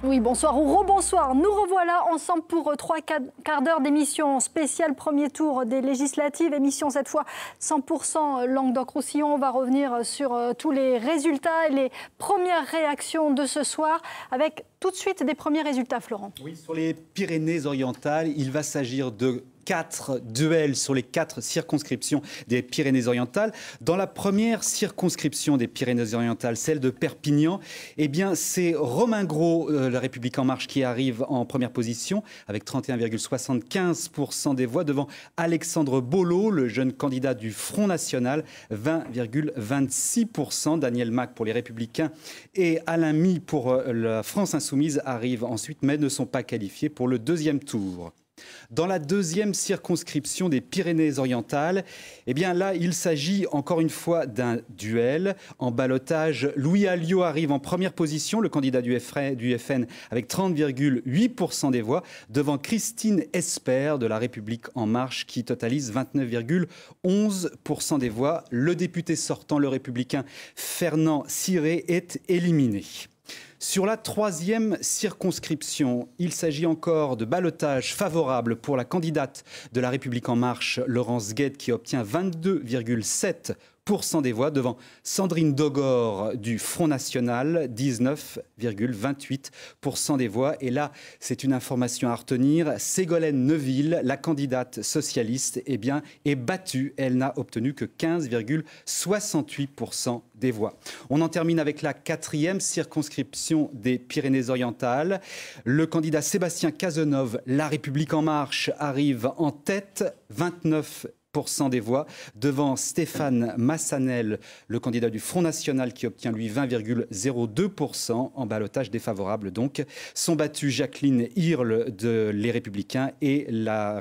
Oui, bonsoir ou rebonsoir. Nous revoilà ensemble pour 3 quarts d'heure d'émission spéciale premier tour des législatives. Émission cette fois 100% Languedoc-Roussillon. On va revenir sur tous les résultats et les premières réactions de ce soir avec tout de suite des premiers résultats, Florent. Oui, sur les Pyrénées-Orientales, il va s'agir de 4 duels sur les 4 circonscriptions des Pyrénées-Orientales. Dans la première circonscription des Pyrénées-Orientales, celle de Perpignan, eh bien, c'est Romain Gros, La République En Marche, qui arrive en première position avec 31,75% des voix devant Alexandre Bollot, le jeune candidat du Front National, 20,26%. Daniel Mac pour les Républicains et Alain Mie pour la France Insoumise arrivent ensuite, mais ne sont pas qualifiés pour le deuxième tour. Dans la deuxième circonscription des Pyrénées-Orientales, eh bien là, il s'agit encore une fois d'un duel. En ballottage, Louis Alliot arrive en première position, le candidat du FN, avec 30,8% des voix, devant Christine Esper de La République En Marche, qui totalise 29,11% des voix. Le député sortant, le républicain Fernand Ciré, est éliminé. Sur la troisième circonscription, il s'agit encore de ballottage favorable pour la candidate de La République En Marche, Laurence Gued, qui obtient 22,7% des voix devant Sandrine Dogor du Front National, 19,28% des voix. Et là, c'est une information à retenir. Ségolène Neuville, la candidate socialiste, eh bien, est battue. Elle n'a obtenu que 15,68% des voix. On en termine avec la quatrième circonscription des Pyrénées-Orientales. Le candidat Sébastien Cazeneuve, La République En Marche, arrive en tête, 29% des voix, devant Stéphane Massanel, le candidat du Front National, qui obtient lui 20,02% en ballottage défavorable. Donc, sont battus Jacqueline Hirle de Les Républicains et la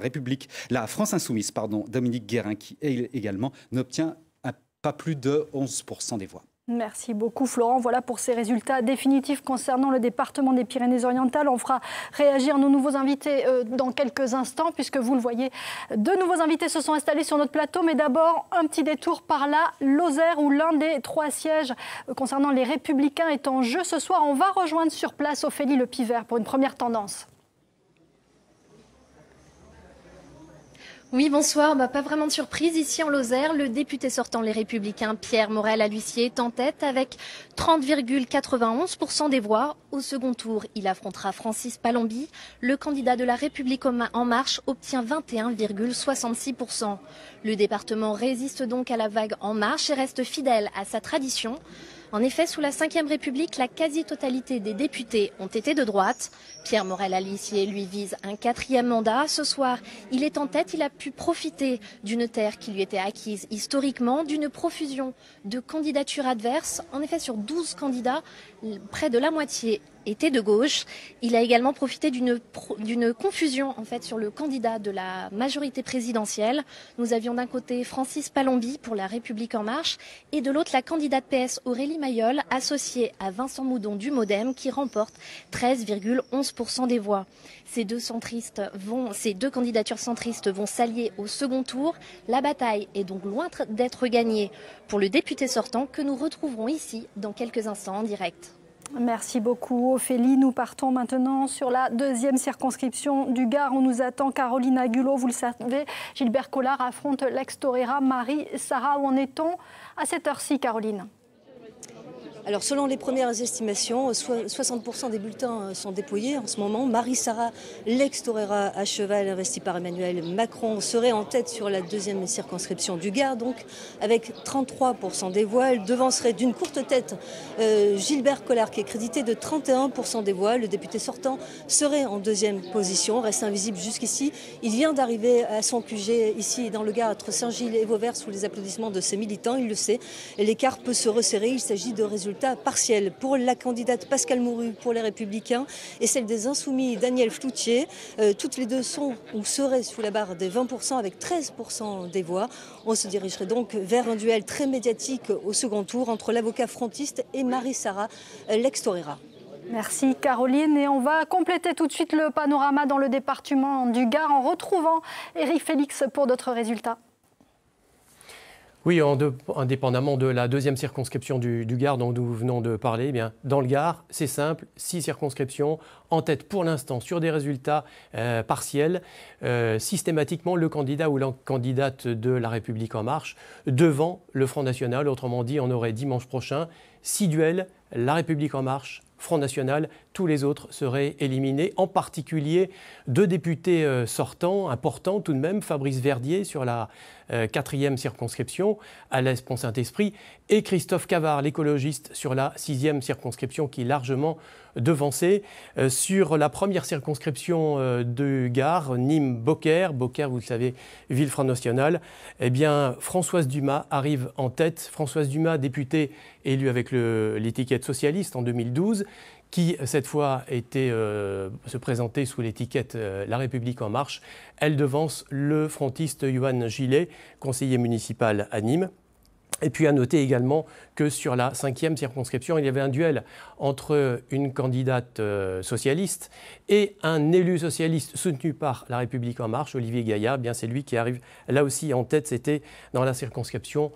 France Insoumise, Dominique Guérin, qui également n'obtient pas plus de 11% des voix. Merci beaucoup Florent. Voilà pour ces résultats définitifs concernant le département des Pyrénées-Orientales. On fera réagir nos nouveaux invités dans quelques instants, puisque vous le voyez, de nouveaux invités se sont installés sur notre plateau. Mais d'abord, un petit détour par là, Lozère, où l'un des 3 sièges concernant les Républicains est en jeu ce soir. On va rejoindre sur place Ophélie Le Pivert pour une première tendance. Oui, bonsoir. Pas vraiment de surprise. Ici en Lozère, le député sortant Les Républicains, Pierre Morel-A-L'Huissier, est en tête avec 30,91% des voix. Au second tour, il affrontera Francis Palombi. Le candidat de La République En Marche obtient 21,66%. Le département résiste donc à la vague En Marche et reste fidèle à sa tradition. En effet, sous la Ve République, la quasi-totalité des députés ont été de droite. Pierre Morel-A-L'Huissier, lui, vise un 4e mandat. Ce soir, il est en tête. Il a pu profiter d'une terre qui lui était acquise historiquement, d'une profusion de candidatures adverses. En effet, sur 12 candidats, près de la moitié étaient de gauche. Il a également profité d'une confusion en fait sur le candidat de la majorité présidentielle. Nous avions d'un côté Francis Palombi pour La République En Marche et de l'autre la candidate PS Aurélie Mayol, associée à Vincent Moudon du Modem, qui remporte 13,11% des voix. Ces deux candidatures centristes vont s'allier au second tour. La bataille est donc loin d'être gagnée pour le député sortant, que nous retrouverons ici dans quelques instants en direct. Merci beaucoup Ophélie. Nous partons maintenant sur la deuxième circonscription du Gard. On nous attend Caroline Agulot. Vous le savez, Gilbert Collard affronte l'ex-torera Marie-Sarah. Où en est-on à cette heure-ci, Caroline ? Alors selon les premières estimations, 60% des bulletins sont dépouillés en ce moment. Marie-Sarah, l'ex-torera à cheval investie par Emmanuel Macron, serait en tête sur la deuxième circonscription du Gard, donc avec 33% des voix. Elle devancerait d'une courte tête Gilbert Collard, qui est crédité de 31% des voix. Le député sortant serait en deuxième position, reste invisible jusqu'ici. Il vient d'arriver à son QG ici dans le Gard, entre Saint-Gilles et Vauvert, sous les applaudissements de ses militants. Il le sait, l'écart peut se resserrer. Il s'agit de résultats partiel pour la candidate Pascale Mourut pour les Républicains et celle des Insoumis Daniel Floutier. Toutes les deux sont ou seraient sous la barre des 20% avec 13% des voix. On se dirigerait donc vers un duel très médiatique au second tour entre l'avocat frontiste et Marie-Sarah, l'ex-torera. Merci Caroline, et on va compléter tout de suite le panorama dans le département du Gard en retrouvant Éric Félix pour d'autres résultats. Oui, indépendamment de la deuxième circonscription du Gard dont nous venons de parler, eh bien, dans le Gard, c'est simple, 6 circonscriptions, en tête pour l'instant sur des résultats partiels, systématiquement le candidat ou la candidate de La République En Marche devant le Front National. Autrement dit, on aurait dimanche prochain 6 duels, La République En Marche, Front National, tous les autres seraient éliminés, en particulier 2 députés sortants, importants tout de même, Fabrice Verdier sur la 4e circonscription, à l'Est Pont-Saint-Esprit, et Christophe Cavard, l'écologiste, sur la 6e circonscription qui est largement devancée. Sur la première circonscription de Gard, Nîmes-Beaucaire, Beaucaire, vous le savez, ville Front National, eh bien, Françoise Dumas arrive en tête. Françoise Dumas, députée élue avec l'étiquette socialiste en 2012, qui cette fois était se présentait sous l'étiquette La République En Marche. Elle devance le frontiste Johan Gillet, conseiller municipal à Nîmes. Et puis à noter également que sur la 5e circonscription, il y avait un duel entre une candidate socialiste et un élu socialiste soutenu par La République En Marche, Olivier Gaillard. Bien, c'est lui qui arrive là aussi en tête. C'était dans la circonscription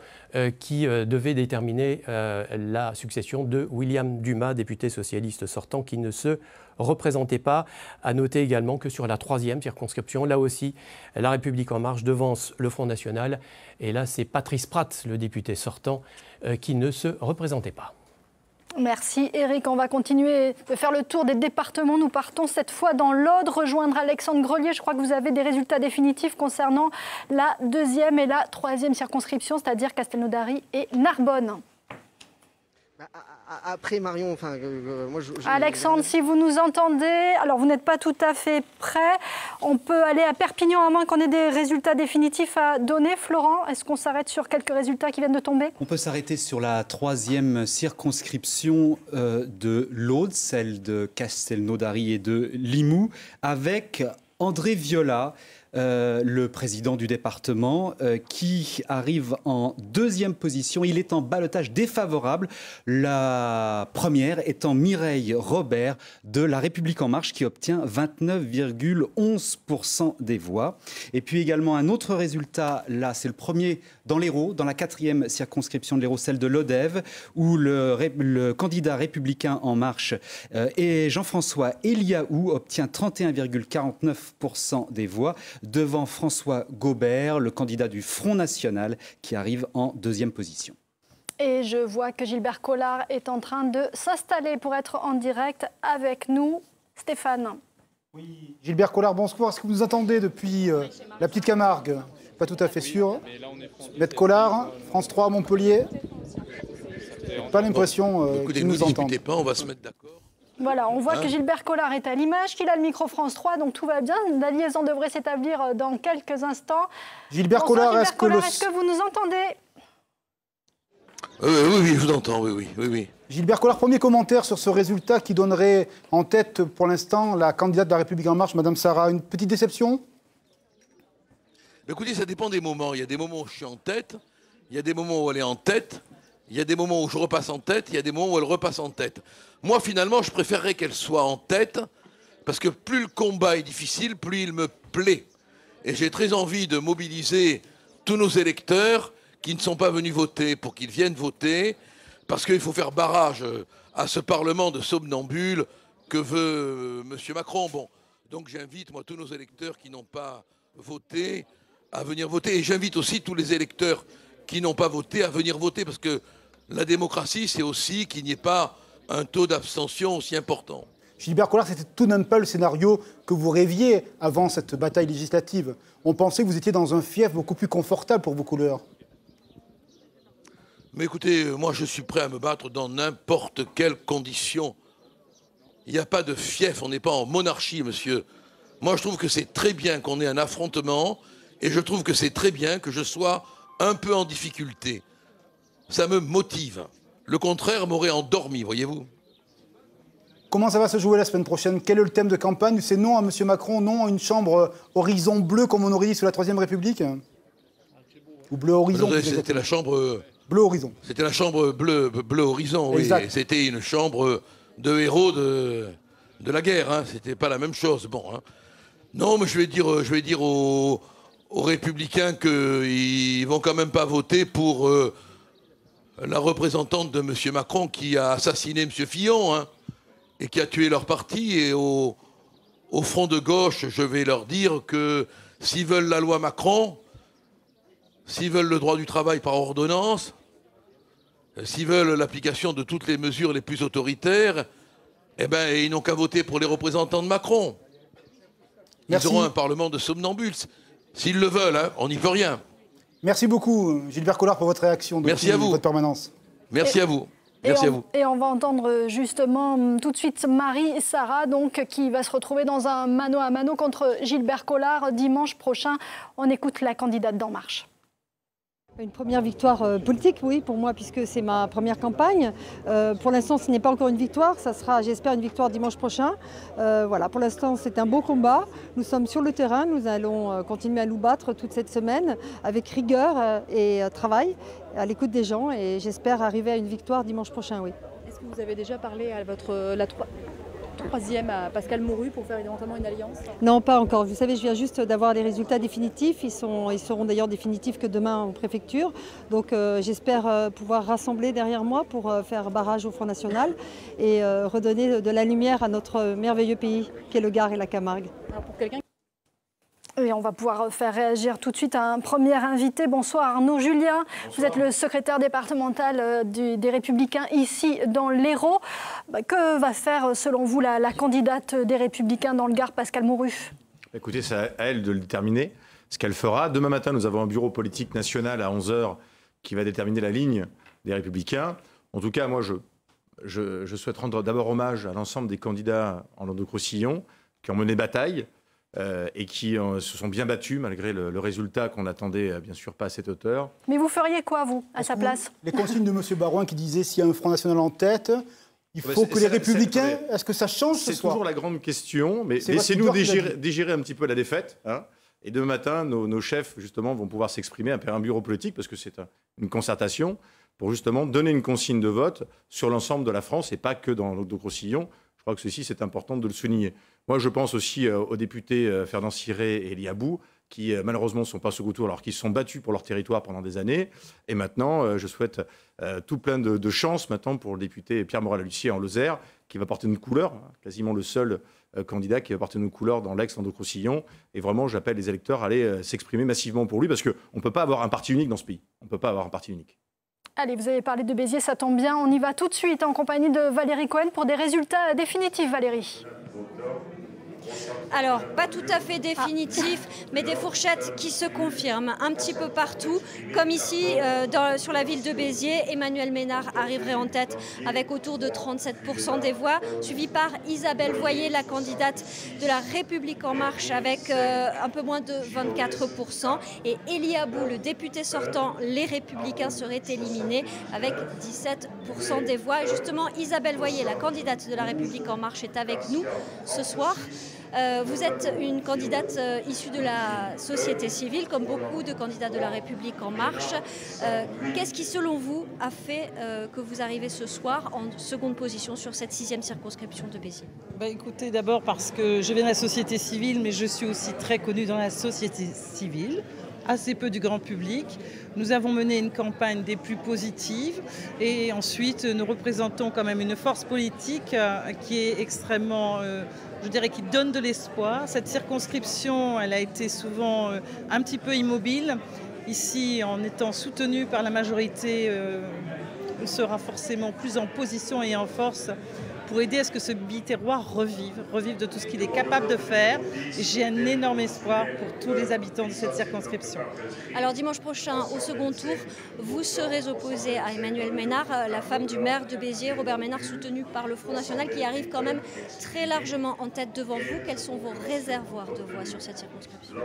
qui devait déterminer la succession de William Dumas, député socialiste sortant, qui ne se représentait pas. À noter également que sur la 3e circonscription, là aussi, La République En Marche devance le Front National. Et là, c'est Patrice Pratt, le député sortant, qui ne se représentait pas. Merci Éric. On va continuer de faire le tour des départements. Nous partons cette fois dans l'Aude, rejoindre Alexandre Grelier. Je crois que vous avez des résultats définitifs concernant la 2e et la 3e circonscription, c'est-à-dire Castelnaudary et Narbonne. Après Marion, enfin, moi Alexandre, si vous nous entendez, alors vous n'êtes pas tout à fait prêt. On peut aller à Perpignan à moins qu'on ait des résultats définitifs à donner. Florent, est-ce qu'on s'arrête sur quelques résultats qui viennent de tomber? On peut s'arrêter sur la 3e circonscription de l'Aude, celle de Castelnaudary et de Limoux, avec André Viola, le président du département, qui arrive en 2e position. Il est en ballottage défavorable. La première étant Mireille Robert de La République En Marche, qui obtient 29,11% des voix. Et puis également un autre résultat, là c'est le premier dans l'Hérault, dans la 4e circonscription de l'Hérault, celle de Lodève, où le candidat républicain En Marche et Jean-François Eliaou obtient 31,49% des voix, devant François Gaubert, le candidat du Front National, qui arrive en 2e position. Et je vois que Gilbert Collard est en train de s'installer pour être en direct avec nous. Stéphane. Oui, Gilbert Collard, bonsoir. Est-ce que vous nous attendez depuis la Petite Camargue? Pas tout à fait sûr. Maître Collard, France 3, Montpellier. Pas l'impression qu'ils nous entendent. Pas, on va se mettre d'accord. Voilà, on voit que Gilbert Collard est à l'image, qu'il a le micro France 3, donc tout va bien. La liaison devrait s'établir dans quelques instants. Gilbert Collard, est-ce que vous nous entendez? Oui, je vous entends, oui. Gilbert Collard, premier commentaire sur ce résultat qui donnerait en tête pour l'instant la candidate de La République En Marche, Madame Sarah. Une petite déception? Écoutez, ça dépend des moments. Il y a des moments où je suis en tête, il y a des moments où elle est en tête, il y a des moments où je repasse en tête, il y a des moments où elle repasse en tête. Moi, finalement, je préférerais qu'elle soit en tête, parce que plus le combat est difficile, plus il me plaît. Et j'ai très envie de mobiliser tous nos électeurs qui ne sont pas venus voter pour qu'ils viennent voter, parce qu'il faut faire barrage à ce Parlement de somnambules que veut M. Macron. Bon, donc j'invite, moi, tous nos électeurs qui n'ont pas voté à venir voter. Et j'invite aussi tous les électeurs qui n'ont pas voté à venir voter, parce que la démocratie, c'est aussi qu'il n'y ait pas un taux d'abstention aussi important. Gilbert Collard, c'était tout de même pas le scénario que vous rêviez avant cette bataille législative. On pensait que vous étiez dans un fief beaucoup plus confortable pour vos couleurs. Mais écoutez, moi je suis prêt à me battre dans n'importe quelle condition. Il n'y a pas de fief, on n'est pas en monarchie, monsieur. Moi je trouve que c'est très bien qu'on ait un affrontement, et je trouve que c'est très bien que je sois un peu en difficulté. Ça me motive. Le contraire m'aurait endormi, voyez-vous. Comment ça va se jouer la semaine prochaine? Quel est le thème de campagne? C'est non à M. Macron, non à une chambre horizon bleu, comme on aurait dit sous la Troisième République? Ou bleu horizon? C'était la chambre... Bleu horizon. C'était la chambre bleu horizon, oui. C'était une chambre de héros de la guerre, hein. C'était pas la même chose, bon. Hein. Non, mais je vais dire aux Républicains qu'ils ne vont quand même pas voter pour la représentante de M. Macron qui a assassiné M. Fillon, hein, et qui a tué leur parti. Et au front de gauche, je vais leur dire que s'ils veulent la loi Macron, s'ils veulent le droit du travail par ordonnance, s'ils veulent l'application de toutes les mesures les plus autoritaires, eh ben, ils n'ont qu'à voter pour les représentants de Macron. Ils auront un parlement de somnambules. S'ils le veulent, hein, on n'y peut rien. Merci beaucoup, Gilbert Collard, pour votre réaction. Merci à vous. Votre permanence. Merci à vous. Merci à vous. Et on va entendre justement tout de suite Marie-Sara, donc, qui va se retrouver dans un mano à mano contre Gilbert Collard dimanche prochain. On écoute la candidate d'En Marche. Une première victoire politique, oui, pour moi, puisque c'est ma première campagne. Pour l'instant, ce n'est pas encore une victoire. Ça sera, j'espère, une victoire dimanche prochain. Voilà, pour l'instant, c'est un beau combat. Nous sommes sur le terrain. Nous allons continuer à nous battre toute cette semaine avec rigueur et travail, à l'écoute des gens. Et j'espère arriver à une victoire dimanche prochain, oui. Est-ce que vous avez déjà parlé à la troisième à Pascal Mourru pour faire éventuellement une alliance? Non, pas encore. Vous savez, je viens juste d'avoir les résultats définitifs. Ils seront d'ailleurs définitifs que demain en préfecture. Donc j'espère pouvoir rassembler derrière moi pour faire barrage au Front National et redonner de la lumière à notre merveilleux pays qu'est le Gard et la Camargue. Alors pour quelqu'un... Et on va pouvoir faire réagir tout de suite à un premier invité. Bonsoir Arnaud Julien. Bonsoir. Vous êtes le secrétaire départemental des Républicains ici dans l'Hérault. Que va faire selon vous la candidate des Républicains dans le Gard, Pascal Mourru? Écoutez, c'est à elle de le déterminer, ce qu'elle fera. Demain matin, nous avons un bureau politique national à 11 h qui va déterminer la ligne des Républicains. En tout cas, moi, je souhaite rendre d'abord hommage à l'ensemble des candidats en Languedoc-Roussillon qui ont mené bataille. Et qui se sont bien battus malgré le résultat qu'on attendait bien sûr pas à cette hauteur. Mais vous feriez quoi, vous, à sa place? Les consignes de M. Barouin qui disait s'il y a un Front National en tête, il faut que les Républicains... Est-ce que ça change ce soir? C'est toujours la grande question, mais laissez-nous digérer un petit peu la défaite. Hein, et demain matin, nos chefs, justement, vont pouvoir s'exprimer après un bureau politique, parce que c'est une concertation, pour justement donner une consigne de vote sur l'ensemble de la France, et pas que dans Languedoc-Roussillon. Je crois que ceci, c'est important de le souligner. Moi, je pense aussi aux députés Ferdinand Siré et Elie Abou, qui malheureusement ne sont pas au second tour, alors qu'ils se sont battus pour leur territoire pendant des années. Et maintenant, je souhaite tout plein de chance maintenant pour le député Pierre Moral-Lucier en Lozère, qui va porter une couleur, quasiment le seul candidat qui va porter une couleur dans l'ex-Languedoc-Roussillon. Et vraiment, j'appelle les électeurs à aller s'exprimer massivement pour lui, parce qu'on ne peut pas avoir un parti unique dans ce pays. On ne peut pas avoir un parti unique. Allez, vous avez parlé de Béziers, ça tombe bien. On y va tout de suite en compagnie de Valérie Cohen pour des résultats définitifs, Valérie. Alors, pas tout à fait définitif, mais des fourchettes qui se confirment un petit peu partout. Comme ici, sur la ville de Béziers, Emmanuel Ménard arriverait en tête avec autour de 37% des voix, suivi par Isabelle Voyer, la candidate de la République En Marche, avec un peu moins de 24%. Et Elie Abou, le député sortant, les Républicains seraient éliminés avec 17% des voix. Et justement, Isabelle Voyer, la candidate de la République En Marche, est avec nous ce soir. Vous êtes une candidate issue de la société civile, comme beaucoup de candidats de la République En Marche. Qu'est-ce qui, selon vous, a fait que vous arrivez ce soir en seconde position sur cette 6e circonscription de Béziers? Écoutez, d'abord parce que je viens de la société civile, mais je suis aussi très connue dans la société civile, assez peu du grand public. Nous avons mené une campagne des plus positives et ensuite nous représentons quand même une force politique qui est extrêmement... je dirais qui donne de l'espoir. Cette circonscription, elle a été souvent un petit peu immobile. Ici, en étant soutenue par la majorité, on sera forcément plus en position et en force pour aider à ce que ce biterroir revive de tout ce qu'il est capable de faire. Et j'ai un énorme espoir pour tous les habitants de cette circonscription. Alors dimanche prochain, au second tour, vous serez opposé à Emmanuel Ménard, la femme du maire de Béziers, Robert Ménard, soutenu par le Front National, qui arrive quand même très largement en tête devant vous. Quels sont vos réservoirs de voix sur cette circonscription?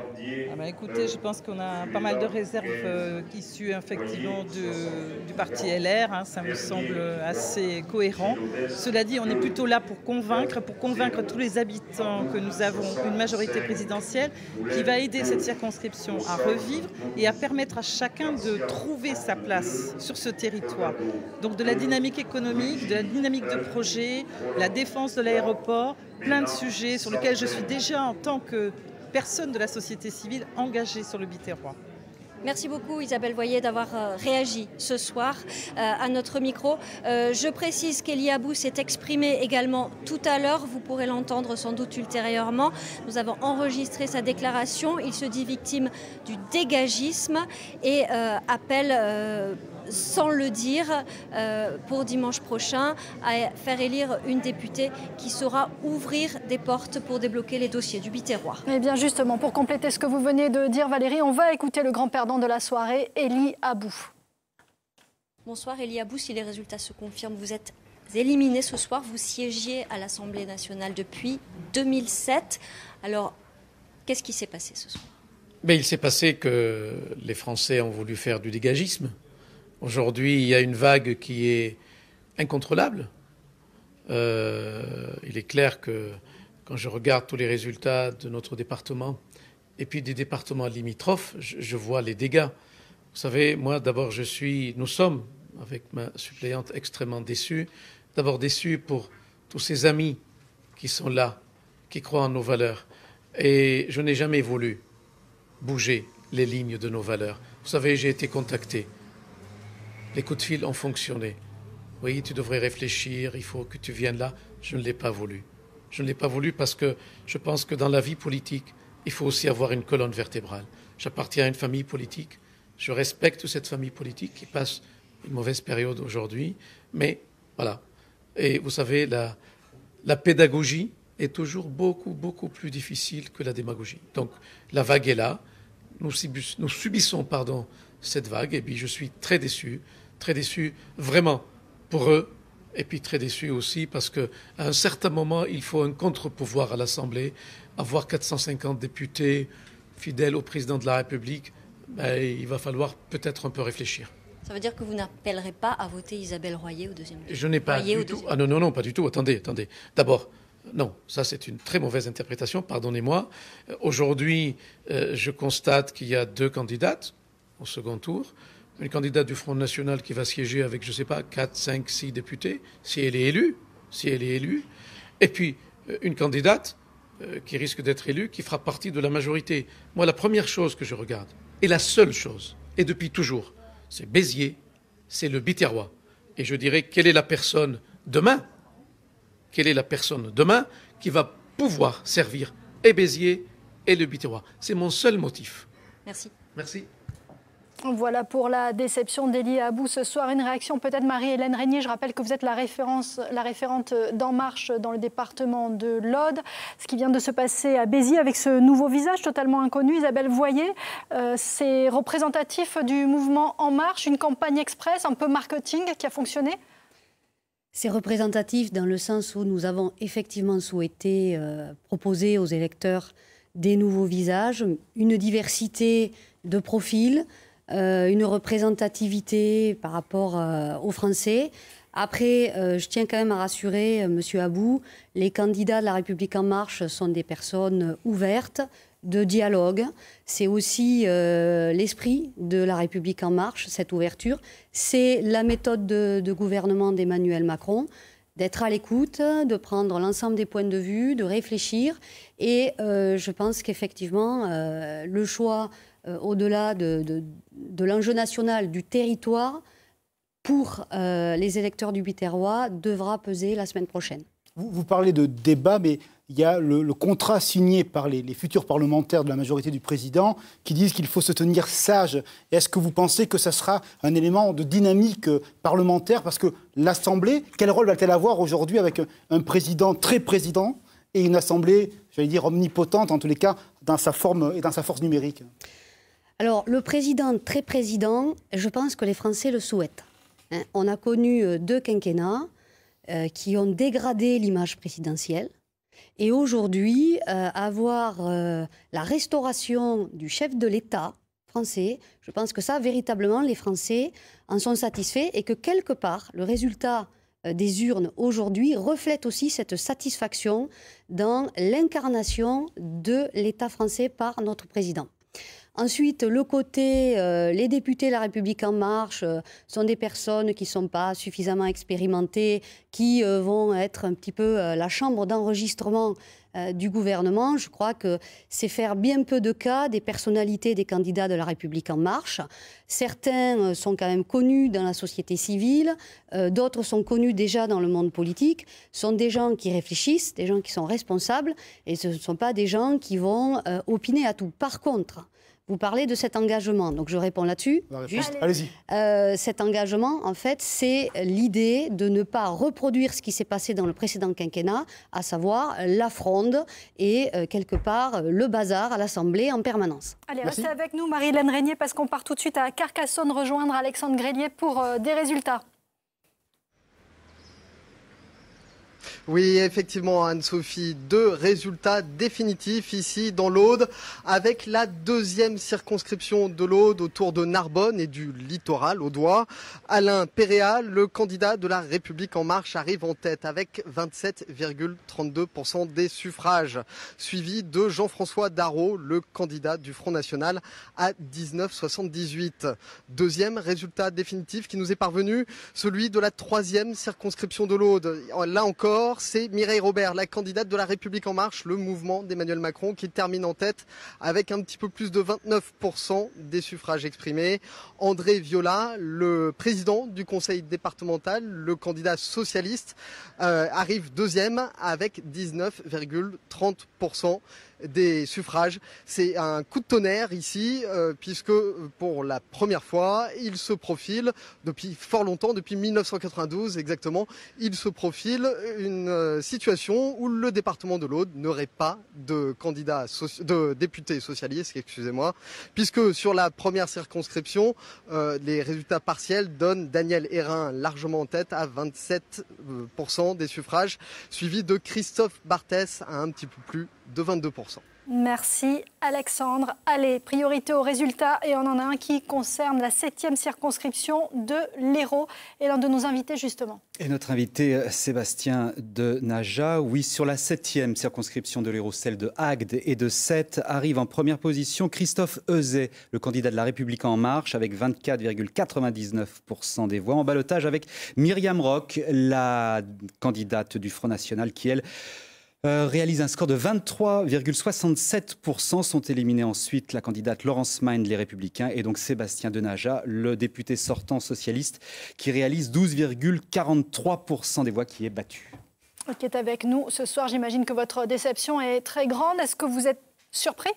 Écoutez, je pense qu'on a pas mal de réserves issues effectivement du parti LR. Hein, ça me semble assez cohérent. Cela dit, on est plutôt là pour convaincre tous les habitants que nous avons une majorité présidentielle qui va aider cette circonscription à revivre et à permettre à chacun de trouver sa place sur ce territoire. Donc de la dynamique économique, de la dynamique de projet, la défense de l'aéroport, plein de sujets sur lesquels je suis déjà en tant que personnes de la société civile engagées sur le Biterrois. Merci beaucoup Isabelle Voyer d'avoir réagi ce soir à notre micro. Je précise qu'Elie Abou s'est exprimé également tout à l'heure. Vous pourrez l'entendre sans doute ultérieurement. Nous avons enregistré sa déclaration. Il se dit victime du dégagisme et appelle, sans le dire, pour dimanche prochain, à faire élire une députée qui saura ouvrir des portes pour débloquer les dossiers du Biterrois. Eh bien justement, pour compléter ce que vous venez de dire Valérie, on va écouter le grand perdant de la soirée, Elie Abou. Bonsoir Elie Abou, si les résultats se confirment, vous êtes éliminé ce soir. Vous siégiez à l'Assemblée nationale depuis 2007. Alors, qu'est-ce qui s'est passé ce soir? Il s'est passé que les Français ont voulu faire du dégagisme. Aujourd'hui, il y a une vague qui est incontrôlable. Il est clair que quand je regarde tous les résultats de notre département et puis des départements limitrophes, je vois les dégâts. Vous savez, moi, d'abord, nous sommes, avec ma suppléante, extrêmement déçus. D'abord déçus pour tous ces amis qui sont là, qui croient en nos valeurs. Et je n'ai jamais voulu bouger les lignes de nos valeurs. Vous savez, j'ai été contacté. Les coups de fil ont fonctionné. Oui, tu devrais réfléchir, il faut que tu viennes là. Je ne l'ai pas voulu. Je ne l'ai pas voulu parce que je pense que dans la vie politique, il faut aussi avoir une colonne vertébrale. J'appartiens à une famille politique. Je respecte cette famille politique qui passe une mauvaise période aujourd'hui. Mais voilà. Et vous savez, la pédagogie est toujours beaucoup plus difficile que la démagogie. Donc la vague est là. Nous subissons cette vague. Et puis je suis très déçu vraiment pour eux. Et puis très déçu aussi parce qu'à un certain moment, il faut un contre-pouvoir à l'Assemblée. Avoir 450 députés fidèles au président de la République, il va falloir peut-être un peu réfléchir. Ça veut dire que vous n'appellerez pas à voter Isabelle Royer au deuxième tour? Je n'ai pas du tout. Ah non, pas du tout. Attendez. D'abord, non, ça c'est une très mauvaise interprétation, pardonnez-moi. Aujourd'hui, je constate qu'il y a 2 candidates au second tour. Une candidate du Front National qui va siéger avec, je ne sais pas, 4, 5, 6 députés, si elle est élue. Et puis, une candidate qui risque d'être élue, qui fera partie de la majorité. Moi, la première chose que je regarde, et la seule chose, et depuis toujours, c'est Béziers, c'est le Biterrois. Et je dirais, quelle est la personne demain qui va pouvoir servir et Béziers et le Biterrois? C'est mon seul motif. Merci. Merci. Voilà pour la déception d'Elie Abou ce soir. Une réaction peut-être Marie-Hélène Régnier. Je rappelle que vous êtes la référente d'En Marche dans le département de l'Aude. Ce qui vient de se passer à Béziers avec ce nouveau visage totalement inconnu, Isabelle Voyer, c'est représentatif du mouvement En Marche, une campagne express, un peu marketing qui a fonctionné? C'est représentatif dans le sens où nous avons effectivement souhaité proposer aux électeurs des nouveaux visages, une diversité de profils, une représentativité par rapport aux Français. Après, je tiens quand même à rassurer M. Abou, les candidats de La République En Marche sont des personnes ouvertes, de dialogue. C'est aussi l'esprit de La République En Marche, cette ouverture. C'est la méthode de gouvernement d'Emmanuel Macron, d'être à l'écoute, de prendre l'ensemble des points de vue, de réfléchir. Et je pense qu'effectivement, le choix au-delà de l'enjeu national, du territoire, pour les électeurs du Biterrois, devra peser la semaine prochaine. Vous parlez de débat, mais il y a le contrat signé par les futurs parlementaires de la majorité du président qui disent qu'il faut se tenir sage. Est-ce que vous pensez que ça sera un élément de dynamique parlementaire? Parce que l'Assemblée, quel rôle va-t-elle avoir aujourd'hui avec un président très président et une Assemblée, j'allais dire, omnipotente, en tous les cas, dans sa forme et dans sa force numérique? Alors, le président très président, je pense que les Français le souhaitent. On a connu 2 quinquennats qui ont dégradé l'image présidentielle. Et aujourd'hui, avoir la restauration du chef de l'État français, je pense que ça, véritablement, les Français en sont satisfaits et que quelque part, le résultat des urnes aujourd'hui reflète aussi cette satisfaction dans l'incarnation de l'État français par notre président. Ensuite, le côté, les députés de La République En Marche sont des personnes qui ne sont pas suffisamment expérimentées, qui vont être un petit peu la chambre d'enregistrement du gouvernement. Je crois que c'est faire bien peu de cas des personnalités des candidats de La République En Marche. Certains sont quand même connus dans la société civile, d'autres sont connus déjà dans le monde politique. Ce sont des gens qui réfléchissent, des gens qui sont responsables, et ce ne sont pas des gens qui vont opiner à tout. Par contre, vous parlez de cet engagement, donc je réponds là-dessus. Allez-y. Cet engagement, en fait, c'est l'idée de ne pas reproduire ce qui s'est passé dans le précédent quinquennat, à savoir la fronde et quelque part le bazar à l'Assemblée en permanence. Allez, restez avec nous, Marie-Hélène Régnier, parce qu'on part tout de suite à Carcassonne rejoindre Alexandre Grélier pour des résultats. Oui, effectivement, Anne-Sophie, 2 résultats définitifs ici dans l'Aude, avec la 2e circonscription de l'Aude autour de Narbonne et du littoral audois. Alain Péréa, le candidat de La République En Marche, arrive en tête avec 27,32% des suffrages, suivi de Jean-François Darrot, le candidat du Front National, à 19,78. 2e résultat définitif qui nous est parvenu, celui de la 3e circonscription de l'Aude. Là encore, c'est Mireille Robert, la candidate de La République En Marche, le mouvement d'Emmanuel Macron, qui termine en tête avec un petit peu plus de 29% des suffrages exprimés. André Viola, le président du conseil départemental, le candidat socialiste, arrive 2e avec 19,30% des suffrages. C'est un coup de tonnerre ici, puisque pour la première fois, il se profile, depuis fort longtemps, depuis 1992 exactement, il se profile une situation où le département de l'Aude n'aurait pas de député socialiste, excusez-moi, puisque sur la première circonscription, les résultats partiels donnent Daniel Hérin largement en tête à 27% des suffrages, suivi de Christophe Barthès à un petit peu plus de 22%. Merci Alexandre. Allez, priorité aux résultats, et on en a un qui concerne la 7e circonscription de l'Hérault et l'un de nos invités justement. Et notre invité Sébastien Denaja, oui, sur la 7e circonscription de l'Hérault, celle de Agde et de Sète, arrive en première position Christophe Euzet, le candidat de La République En Marche, avec 24,99% des voix, en ballottage avec Myriam Roch, la candidate du Front National, qui elle réalise un score de 23,67%. Sont éliminés ensuite la candidate Laurence Mind, les Républicains, et donc Sébastien Denaja, le député sortant socialiste, qui réalise 12,43% des voix, qui est battu. Qui est avec nous ce soir. J'imagine que votre déception est très grande. Est-ce que vous êtes surpris ?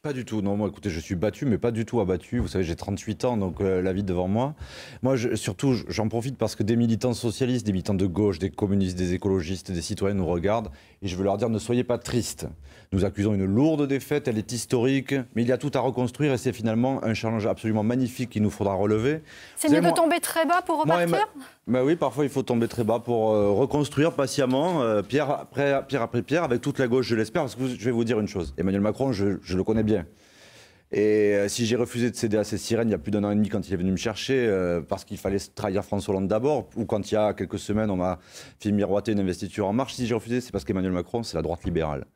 Pas du tout, non, moi écoutez, je suis battu, mais pas du tout abattu. Vous savez, j'ai 38 ans, donc la vie devant moi. Moi, surtout, j'en profite parce que des militants socialistes, des militants de gauche, des communistes, des écologistes, des citoyens nous regardent. Et je veux leur dire, ne soyez pas tristes. Nous accusons une lourde défaite, elle est historique, mais il y a tout à reconstruire et c'est finalement un challenge absolument magnifique qu'il nous faudra relever. C'est mieux de tomber très bas pour repartir ? Bah oui, parfois il faut tomber très bas pour reconstruire patiemment, pierre après pierre, avec toute la gauche, je l'espère, parce que je vais vous dire une chose. Emmanuel Macron, je le connais bien. Et si j'ai refusé de céder à ces sirènes il y a plus d'1 an et demi quand il est venu me chercher, parce qu'il fallait trahir François Hollande d'abord, ou quand il y a quelques semaines on m'a fait miroiter une investiture En Marche, si j'ai refusé, c'est parce qu'Emmanuel Macron, c'est la droite libérale.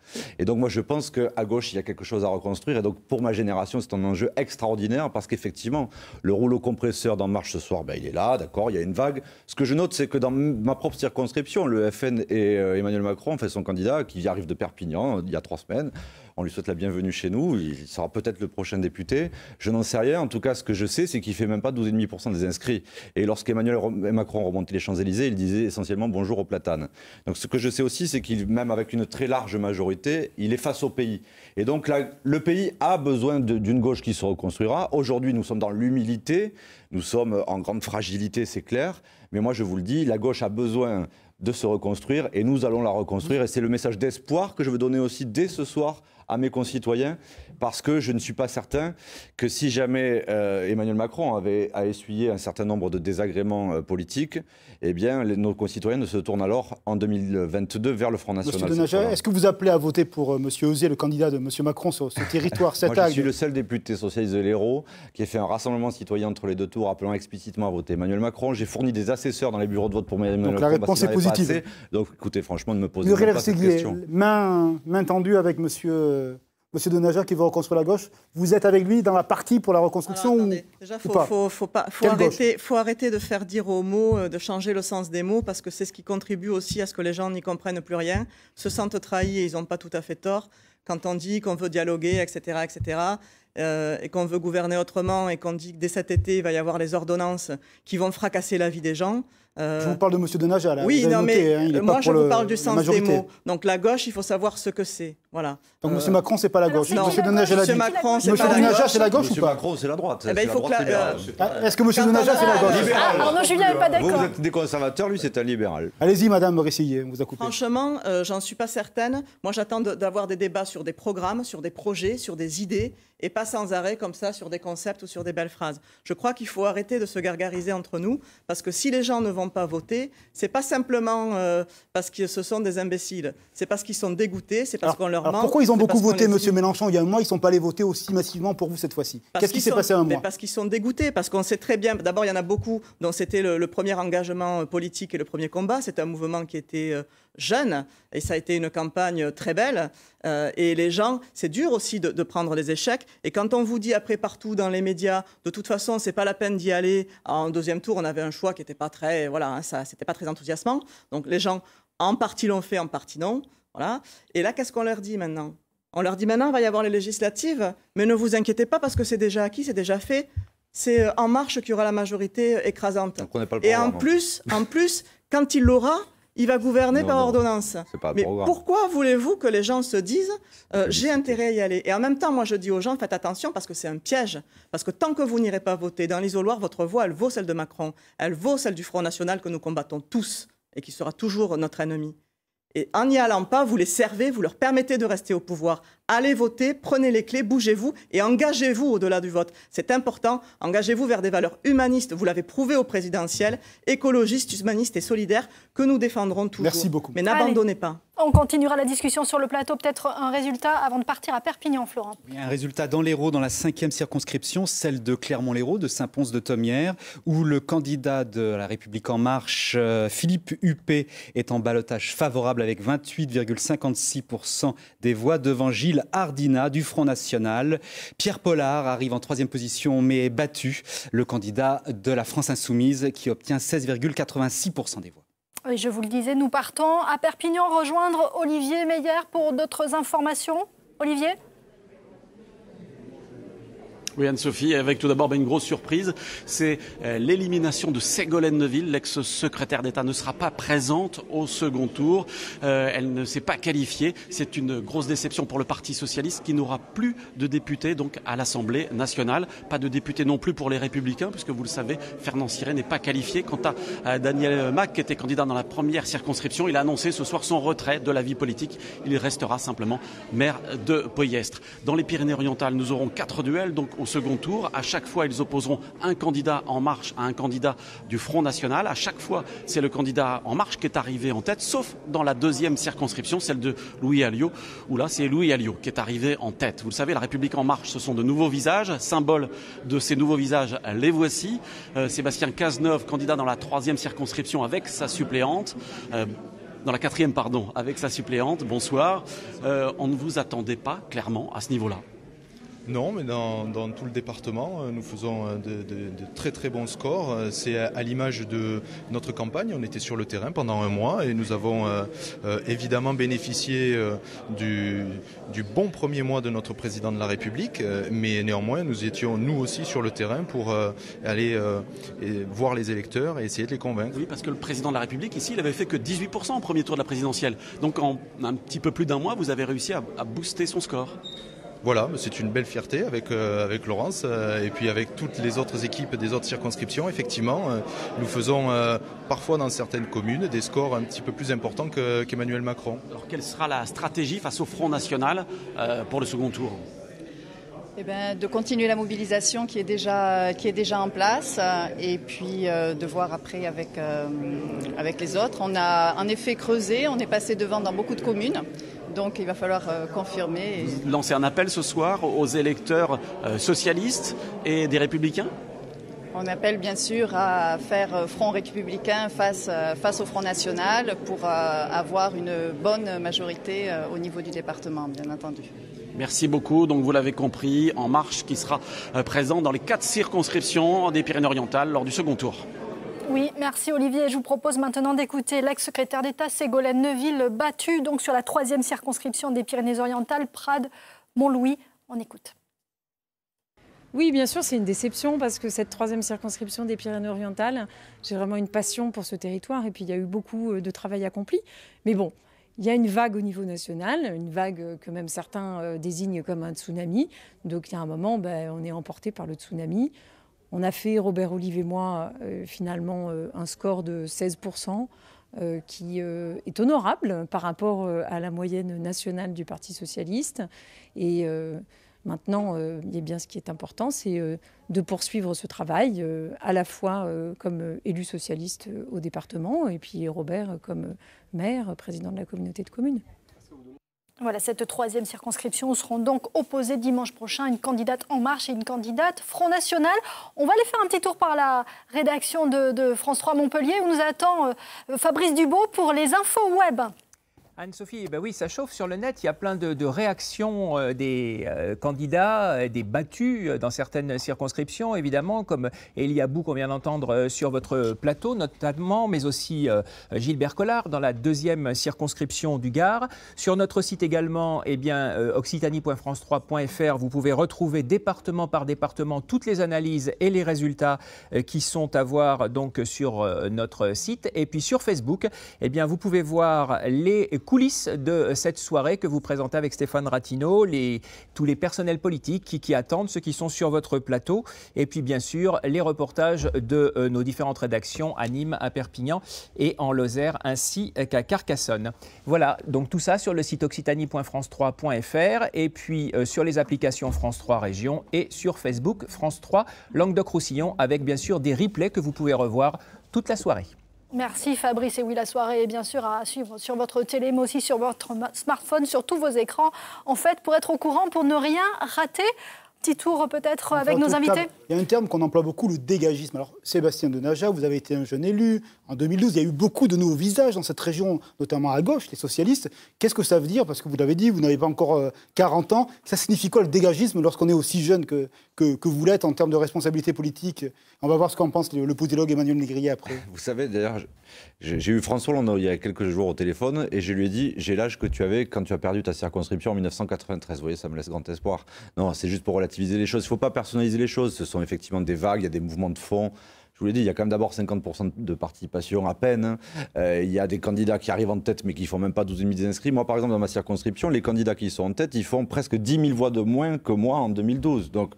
Et donc moi je pense qu'à gauche il y a quelque chose à reconstruire, et donc pour ma génération c'est un enjeu extraordinaire, parce qu'effectivement le rouleau compresseur d'En Marche ce soir, il est là, d'accord, il y a une vague. Ce que je note, c'est que dans ma propre circonscription, le FN et Emmanuel Macron, son candidat qui arrive de Perpignan il y a 3 semaines, on lui souhaite la bienvenue chez nous, il sera peut-être le prochain député, je n'en sais rien. En tout cas, ce que je sais, c'est qu'il ne fait même pas 12,5% des inscrits. Et lorsqu'Emmanuel Macron remontait les Champs-Élysées, il disait essentiellement bonjour aux platanes. Donc ce que je sais aussi, c'est qu'il, même avec une très large majorité, il est face au pays. Et donc là, le pays a besoin d'une gauche qui se reconstruira. Aujourd'hui, nous sommes dans l'humilité, nous sommes en grande fragilité, c'est clair. Mais moi, je vous le dis, la gauche a besoin de se reconstruire et nous allons la reconstruire. Et c'est le message d'espoir que je veux donner aussi dès ce soir à mes concitoyens, parce que je ne suis pas certain que si jamais Emmanuel Macron avait à essuyer un certain nombre de désagréments politiques, eh bien nos concitoyens ne se tournent alors en 2022 vers le Front National. Monsieur Denaja, est-ce que vous appelez à voter pour Monsieur Euzet, le candidat de Monsieur Macron sur ce territoire, cette Moi, je suis le seul député socialiste de l'Hérault qui a fait un rassemblement citoyen entre les 2 tours appelant explicitement à voter Emmanuel Macron. J'ai fourni des assesseurs dans les bureaux de vote pour Emmanuel Macron. Donc la réponse est positive. Donc écoutez, franchement, ne me posez pas cette question. Main tendue avec Monsieur Monsieur Denaja qui veut reconstruire la gauche. Vous êtes avec lui dans la partie pour la reconstruction ou déjà, faut arrêter de faire dire aux mots, de changer le sens des mots, parce que c'est ce qui contribue aussi à ce que les gens n'y comprennent plus rien, se sentent trahis et ils n'ont pas tout à fait tort. Quand on dit qu'on veut dialoguer, etc., et qu'on veut gouverner autrement, et qu'on dit que dès cet été, il va y avoir les ordonnances qui vont fracasser la vie des gens. Je vous parle de M. Denaja, là. Oui, vous non, noté, mais moi, je vous parle du sens des mots. Donc la gauche, il faut savoir ce que c'est. Voilà. Donc M. Macron, c'est pas la gauche. Non, M. Denaja, M. Macron, c'est pas la gauche. M. Denaja, c'est la gauche ou pas? M. Macron, c'est la droite. Est-ce que M. Denaja, c'est la gauche? Libéral. Arnaud Julien n'est pas d'accord. Vous êtes des conservateurs, lui, c'est un libéral. Allez-y, Madame Ressillier, on vous a coupé. Franchement, j'en suis pas certaine. Moi, j'attends d'avoir des débats sur des programmes, sur des projets, sur des idées, et pas sans arrêt comme ça sur des concepts ou sur des belles phrases. Je crois qu'il faut arrêter de se gargariser entre nous, parce que si les gens ne vont pas voter, c'est pas simplement parce que ce sont des imbéciles, c'est parce qu'ils sont dégoûtés, c'est parce qu'on leur ment. Pourquoi ils ont beaucoup voté, M. Mélenchon, il y a un mois, ils ne sont pas allés voter aussi massivement pour vous cette fois-ci? Qu'est-ce qui s'est passé un mois? Parce qu'ils sont dégoûtés, parce qu'on sait très bien, d'abord il y en a beaucoup dont c'était le premier engagement politique et le premier combat, c'est un mouvement qui était jeune, et ça a été une campagne très belle, et les gens, c'est dur aussi de prendre les échecs, et quand on vous dit après partout dans les médias, de toute façon c'est pas la peine d'y aller, en deuxième tour on avait un choix qui n'était pas très, c'était pas très enthousiasmant, donc les gens en partie l'ont fait, en partie non, voilà. Et là qu'est-ce qu'on leur dit maintenant? On leur dit maintenant il va y avoir les législatives, mais ne vous inquiétez pas parce que c'est déjà acquis, c'est déjà fait, c'est En Marche qui aura la majorité écrasante. Donc on n'est pas le et programme, en plus, quand il l'aura, il va gouverner par ordonnance. Mais pourquoi voulez-vous que les gens se disent j'ai intérêt à y aller? Et en même temps, moi je dis aux gens, faites attention parce que c'est un piège. Parce que tant que vous n'irez pas voter dans l'isoloir, votre voix, elle vaut celle de Macron. Elle vaut celle du Front National que nous combattons tous et qui sera toujours notre ennemi. Et en n'y allant pas, vous les servez, vous leur permettez de rester au pouvoir. Allez voter, prenez les clés, bougez-vous et engagez-vous au-delà du vote. C'est important, engagez-vous vers des valeurs humanistes, vous l'avez prouvé au présidentiel, écologistes, humanistes et solidaires, que nous défendrons toujours. Merci beaucoup. Mais n'abandonnez pas. On continuera la discussion sur le plateau. Peut-être un résultat avant de partir à Perpignan, Florent. Il y a un résultat dans l'Hérault, dans la 5e circonscription, celle de Clermont-Lérault, de Saint-Pons-de-Thomières, où le candidat de La République En Marche, Philippe Huppé, est en ballottage favorable avec 28,56% des voix devant Gilles Hardina du Front National. Pierre Pollard arrive en 3e position, mais est battu. Le candidat de la France Insoumise qui obtient 16,86% des voix. Et je vous le disais, nous partons à Perpignan rejoindre Olivier Meyer pour d'autres informations. Olivier ? Oui, Anne-Sophie, avec tout d'abord une grosse surprise, c'est l'élimination de Ségolène Neuville, l'ex-secrétaire d'État ne sera pas présente au second tour. Elle ne s'est pas qualifiée. C'est une grosse déception pour le Parti socialiste qui n'aura plus de députés donc à l'Assemblée nationale. Pas de députés non plus pour les Républicains, puisque vous le savez, Fernand Siré n'est pas qualifié. Quant à Daniel Mac, qui était candidat dans la première circonscription, il a annoncé ce soir son retrait de la vie politique. Il restera simplement maire de Poyestre. Dans les Pyrénées-Orientales, nous aurons 4 duels, donc au second tour. À chaque fois, ils opposeront un candidat En Marche à un candidat du Front National. À chaque fois, c'est le candidat En Marche qui est arrivé en tête, sauf dans la 2e circonscription, celle de Louis Alliot, où là, c'est Louis Alliot qui est arrivé en tête. Vous le savez, La République En Marche, ce sont de nouveaux visages. Symbole de ces nouveaux visages, les voici. Sébastien Cazeneuve, candidat dans la 3e circonscription avec sa suppléante. Dans la 4e, pardon, avec sa suppléante. Bonsoir. On ne vous attendait pas, clairement, à ce niveau-là? Non, mais dans tout le département, nous faisons de très très bons scores. C'est à l'image de notre campagne. On était sur le terrain pendant un mois et nous avons évidemment bénéficié du bon premier mois de notre président de la République. Mais néanmoins, nous étions nous aussi sur le terrain pour aller voir les électeurs et essayer de les convaincre. Oui, parce que le président de la République, ici, il avait fait que 18% au premier tour de la présidentielle. Donc en un petit peu plus d'un mois, vous avez réussi à booster son score. Voilà, c'est une belle fierté avec Laurence et puis avec toutes les autres équipes des autres circonscriptions. Effectivement, nous faisons parfois dans certaines communes des scores un petit peu plus importants qu'Emmanuel Macron. Alors quelle sera la stratégie face au Front National pour le second tour ? De continuer la mobilisation qui est déjà en place et puis de voir après avec les autres. On a en effet creusé, on est passé devant dans beaucoup de communes. Donc il va falloir confirmer. Vous lancez un appel ce soir aux électeurs socialistes et des Républicains ? On appelle bien sûr à faire front républicain face au Front National pour avoir une bonne majorité au niveau du département, bien entendu. Merci beaucoup. Donc vous l'avez compris, En Marche qui sera présent dans les 4 circonscriptions des Pyrénées-Orientales lors du second tour. Oui, merci Olivier. Je vous propose maintenant d'écouter l'ex-secrétaire d'État Ségolène Neuville, battue donc sur la 3e circonscription des Pyrénées-Orientales, Prades-Montlouis. On écoute. Oui, bien sûr, c'est une déception parce que cette 3e circonscription des Pyrénées-Orientales, j'ai vraiment une passion pour ce territoire et puis il y a eu beaucoup de travail accompli. Mais bon, il y a une vague au niveau national, une vague que même certains désignent comme un tsunami. Donc il y a un moment, on est emporté par le tsunami. On a fait, Robert Olive et moi, finalement un score de 16%. Qui est honorable par rapport à la moyenne nationale du Parti socialiste. Et maintenant, bien, ce qui est important, c'est de poursuivre ce travail, à la fois comme élu socialiste au département, et puis Robert comme maire, président de la communauté de communes. Voilà, cette 3e circonscription seront donc opposées dimanche prochain une candidate En Marche et une candidate Front National. On va aller faire un petit tour par la rédaction de France 3 Montpellier où nous attend Fabrice Dubaud pour les infos web. Anne-Sophie, oui, ça chauffe sur le net. Il y a plein de réactions des candidats, des battus dans certaines circonscriptions, évidemment, comme Eliabou qu'on vient d'entendre sur votre plateau, notamment, mais aussi Gilbert Collard dans la 2e circonscription du Gard. Sur notre site également, occitanie.france3.fr, vous pouvez retrouver département par département toutes les analyses et les résultats qui sont à voir donc sur notre site. Et puis sur Facebook, vous pouvez voir les coulisses de cette soirée que vous présentez avec Stéphane Ratineau, tous les personnels politiques qui attendent, ceux qui sont sur votre plateau, et puis bien sûr les reportages de nos différentes rédactions à Nîmes, à Perpignan et en Lozère, ainsi qu'à Carcassonne. Voilà, donc tout ça sur le site occitanie.france3.fr et puis sur les applications France 3 Région et sur Facebook France 3 Languedoc-Roussillon, avec bien sûr des replays que vous pouvez revoir toute la soirée. Merci Fabrice. Et oui, la soirée est bien sûr à suivre sur votre télé, mais aussi sur votre smartphone, sur tous vos écrans. En fait, pour être au courant, pour ne rien rater, petit tour peut-être avec nos invités. Il y a un terme qu'on emploie beaucoup, le dégagisme. Alors, Sébastien Denaja, vous avez été un jeune élu. En 2012, il y a eu beaucoup de nouveaux visages dans cette région, notamment à gauche, les socialistes. Qu'est-ce que ça veut dire? Parce que vous l'avez dit, vous n'avez pas encore 40 ans. Ça signifie quoi le dégagisme lorsqu'on est aussi jeune que vous l'êtes en termes de responsabilité politique? On va voir ce qu'en pense le politologue Emmanuel Négrier après. Vous savez, d'ailleurs, j'ai eu François Hollande il y a quelques jours au téléphone et je lui ai dit, j'ai l'âge que tu avais quand tu as perdu ta circonscription en 1993. Vous voyez, ça me laisse grand espoir. Non, c'est juste pour relativiser les choses. Il ne faut pas personnaliser les choses. Ce sont effectivement des vagues, il y a des mouvements de fond. Je vous l'ai dit, il y a quand même d'abord 50% de participation à peine. Il y a des candidats qui arrivent en tête mais qui ne font même pas 12 000 inscrits. Moi, par exemple, dans ma circonscription, les candidats qui sont en tête, ils font presque 10 000 voix de moins que moi en 2012. Donc,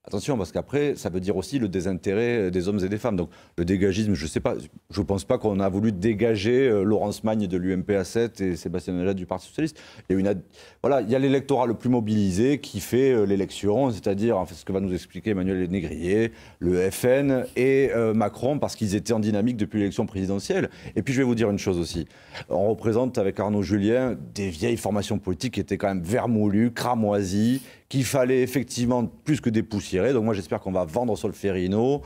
attention, parce qu'après, ça veut dire aussi le désintérêt des hommes et des femmes. Donc, le dégagisme, je ne sais pas. Je ne pense pas qu'on a voulu dégager Laurence Magne de l'UMP 7 et Sébastien Denaja du Parti Socialiste. Il y a l'électorat le plus mobilisé qui fait l'élection, c'est-à-dire en fait, ce que va nous expliquer Emmanuel Négrier, le FN et Macron, parce qu'ils étaient en dynamique depuis l'élection présidentielle. Et puis, je vais vous dire une chose aussi. On représente avec Arnaud Julien des vieilles formations politiques qui étaient quand même vermoulues, cramoisies, qu'il fallait effectivement plus que dépoussiérer. Donc moi j'espère qu'on va vendre Solferino,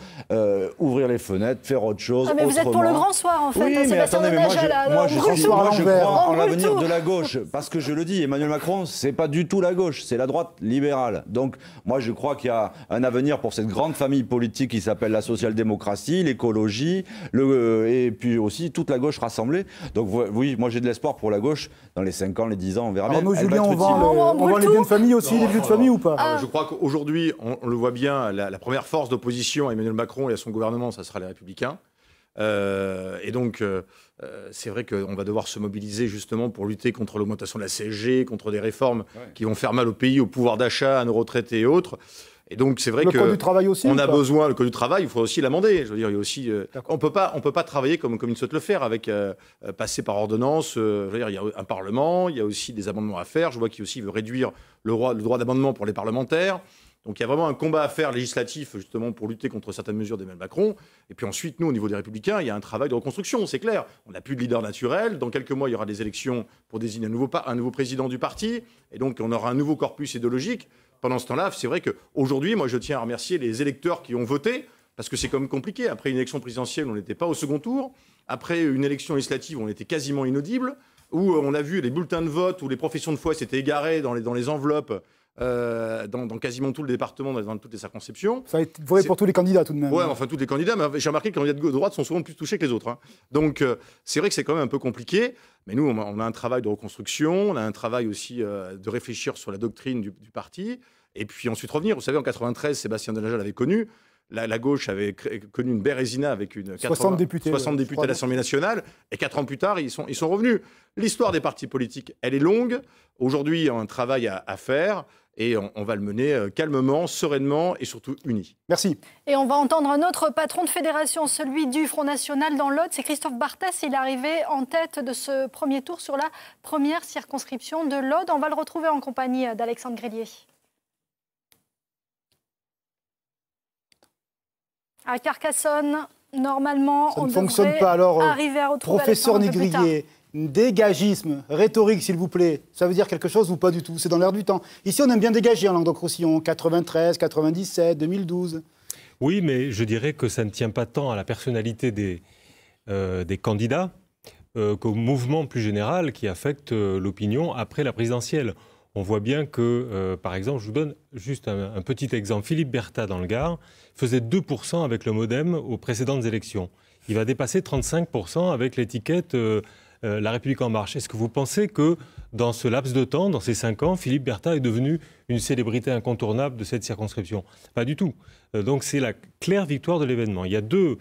ouvrir les fenêtres, faire autre chose. Ah mais vous êtes pour le grand soir en fait. Oui, mais attendez, moi je crois en l'avenir de la gauche. Parce que je le dis, Emmanuel Macron, c'est pas du tout la gauche, c'est la droite libérale. Donc moi je crois qu'il y a un avenir pour cette grande famille politique qui s'appelle la social-démocratie, l'écologie, et puis aussi toute la gauche rassemblée. Donc oui, moi j'ai de l'espoir pour la gauche. Dans les 5 ans, les 10 ans, on verra bien. Arnaud Julien, on vend les biens de famille aussi, les vieux de famille ou pas? Je crois qu'aujourd'hui, on le voit bien, la première force d'opposition à Emmanuel Macron et à son gouvernement, ça sera les Républicains. Et donc, c'est vrai qu'on va devoir se mobiliser justement pour lutter contre l'augmentation de la CSG, contre des réformes qui vont faire mal au pays, au pouvoir d'achat, à nos retraités et autres. Et donc, c'est vrai que code du travail aussi, on a besoin, le code du travail, il faut aussi l'amender. Je veux dire, il y a aussi, on peut pas travailler comme il souhaite le faire, avec passer par ordonnance. Je veux dire, il y a un Parlement, il y a aussi des amendements à faire. Je vois qu'il aussi veut réduire le droit d'amendement pour les parlementaires. Donc il y a vraiment un combat à faire législatif justement pour lutter contre certaines mesures d'Emmanuel Macron. Et puis ensuite, nous, au niveau des Républicains, il y a un travail de reconstruction, c'est clair. On n'a plus de leader naturel. Dans quelques mois, il y aura des élections pour désigner un nouveau président du parti. Et donc on aura un nouveau corpus idéologique. Pendant ce temps-là, c'est vrai qu'aujourd'hui, moi, je tiens à remercier les électeurs qui ont voté, parce que c'est quand même compliqué. Après une élection présidentielle, on n'était pas au second tour. Après une élection législative, on était quasiment inaudible. Où on a vu les bulletins de vote, où les professions de foi s'étaient égarées dans les enveloppes dans quasiment tout le département, dans toutes les circonscriptions. Ça va être vrai pour tous les candidats tout de même. Oui, enfin tous les candidats, mais j'ai remarqué que les candidats de droite sont souvent plus touchés que les autres. Hein. Donc c'est vrai que c'est quand même un peu compliqué, mais nous on a un travail de reconstruction, on a un travail aussi de réfléchir sur la doctrine du parti, et puis ensuite revenir. Vous savez, en 93, Sébastien Delangle l'avait connu. La gauche avait connu une bérésina avec 60 députés à l'Assemblée nationale, et 4 ans plus tard, ils sont revenus. L'histoire des partis politiques, elle est longue. Aujourd'hui, il y a un travail à faire, et on va le mener calmement, sereinement et surtout unis. Merci. Et on va entendre un autre patron de fédération, celui du Front National dans l'Aude, c'est Christophe Barthès. Il est arrivé en tête de ce premier tour sur la première circonscription de l'Aude. On va le retrouver en compagnie d'Alexandre Grélier. À Carcassonne, normalement, ça on ne fonctionne pas. Alors, arriver à retrouver professeur Négrier, dégagisme, rhétorique, s'il vous plaît, ça veut dire quelque chose ou pas du tout? C'est dans l'air du temps. Ici, on aime bien dégager en Languedoc-Roussillon, 93, 97, 2012. Oui, mais je dirais que ça ne tient pas tant à la personnalité des candidats qu'au mouvement plus général qui affecte l'opinion après la présidentielle. On voit bien que, par exemple, je vous donne juste un petit exemple. Philippe Berta, dans le Gard, faisait 2% avec le MoDem aux précédentes élections. Il va dépasser 35% avec l'étiquette La République En Marche. Est-ce que vous pensez que, dans ce laps de temps, dans ces 5 ans, Philippe Berta est devenu une célébrité incontournable de cette circonscription? Pas du tout. Donc c'est la claire victoire de l'événement. Il y a deux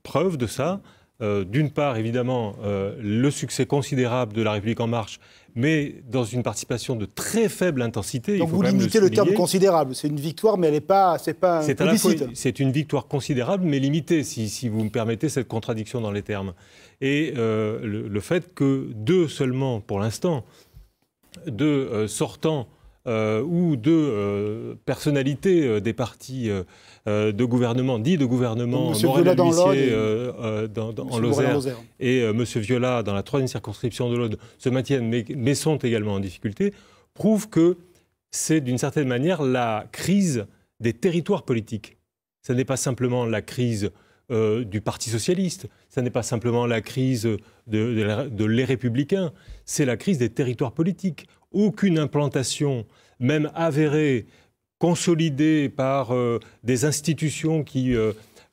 preuves de ça. D'une part, évidemment, le succès considérable de La République En Marche, mais dans une participation de très faible intensité. Donc vous limitez le terme considérable. C'est une victoire, mais elle n'est pas, c'est pas un plébiscite. C'est une victoire considérable, mais limitée, si vous me permettez cette contradiction dans les termes. Et le fait que 2 seulement, pour l'instant, 2 sortants ou 2 personnalités des partis de gouvernement, dits de gouvernement, Morel Huissier en Lozère et M. Viola dans la 3e circonscription de l'Aude se maintiennent mais sont également en difficulté, prouvent que c'est d'une certaine manière la crise des territoires politiques. Ce n'est pas simplement la crise du Parti socialiste, ce n'est pas simplement la crise de les Républicains, c'est la crise des territoires politiques. Aucune implantation, même avérée, consolidée par des institutions qui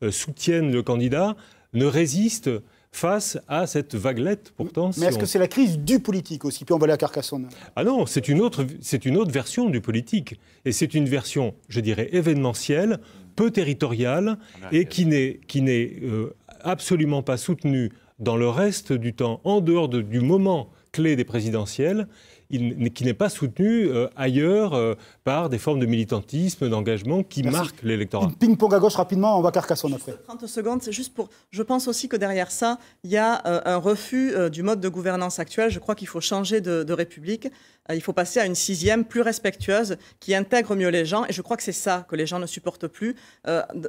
soutiennent le candidat, ne résiste face à cette vaguelette, pourtant. Mais est-ce que c'est la crise du politique aussi? Puis on va aller à Carcassonne. Ah non, c'est une autre version du politique. Et c'est une version, je dirais, événementielle, peu territoriale, et qui n'est absolument pas soutenue dans le reste du temps, en dehors du moment clé des présidentielles, qui n'est pas soutenu ailleurs par des formes de militantisme, d'engagement qui marquent l'électorat. Ping-pong à gauche rapidement, on va à Carcassonne après. 30 secondes, c'est juste pour... Je pense aussi que derrière ça, il y a un refus du mode de gouvernance actuel. Je crois qu'il faut changer de République. Il faut passer à une 6e plus respectueuse, qui intègre mieux les gens. Et je crois que c'est ça que les gens ne supportent plus.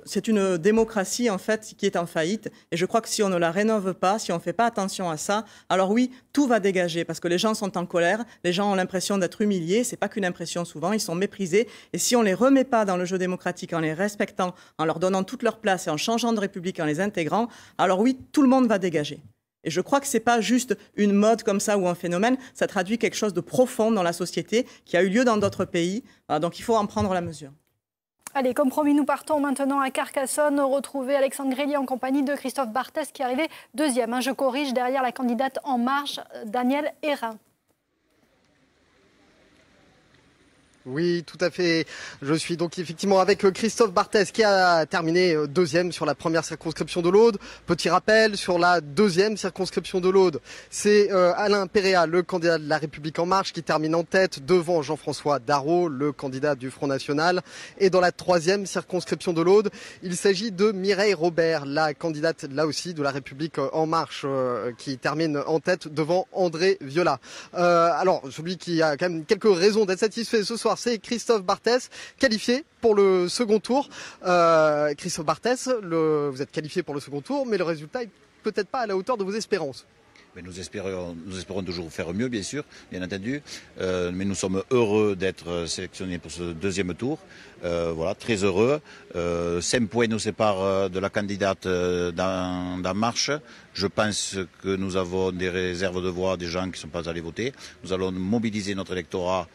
C'est une démocratie, en fait, qui est en faillite. Et je crois que si on ne la rénove pas, si on ne fait pas attention à ça, alors oui, tout va dégager. Parce que les gens sont en colère, les gens ont l'impression d'être humiliés. C'est pas qu'une impression souvent, ils sont méprisés. Et si on ne les remet pas dans le jeu démocratique, en les respectant, en leur donnant toute leur place et en changeant de République, en les intégrant, alors oui, tout le monde va dégager. Et je crois que ce n'est pas juste une mode comme ça ou un phénomène, ça traduit quelque chose de profond dans la société qui a eu lieu dans d'autres pays. Donc il faut en prendre la mesure. Allez, comme promis, nous partons maintenant à Carcassonne, retrouver Alexandre Grélier en compagnie de Christophe Barthès qui est arrivé 2e. Je corrige, derrière la candidate En Marche, Danielle Hérin. Oui, tout à fait. Je suis donc effectivement avec Christophe Barthès qui a terminé 2e sur la première circonscription de l'Aude. Petit rappel, sur la 2e circonscription de l'Aude, c'est Alain Péréa, le candidat de La République En Marche, qui termine en tête devant Jean-François Darrot, le candidat du Front National. Et dans la 3e circonscription de l'Aude, il s'agit de Mireille Robert, la candidate là aussi de La République En Marche, qui termine en tête devant André Viola. Alors, celui qui a quand même quelques raisons d'être satisfait ce soir, c'est Christophe Barthès, qualifié pour le second tour. Christophe Barthès, vous êtes qualifié pour le second tour, mais le résultat est peut-être pas à la hauteur de vos espérances. Mais nous espérons toujours faire mieux, bien sûr, bien entendu. Mais nous sommes heureux d'être sélectionnés pour ce 2e tour. Voilà, très heureux. 5 points nous séparent de la candidate d'En Marche. Je pense que nous avons des réserves de voix, des gens qui ne sont pas allés voter. Nous allons mobiliser notre électorat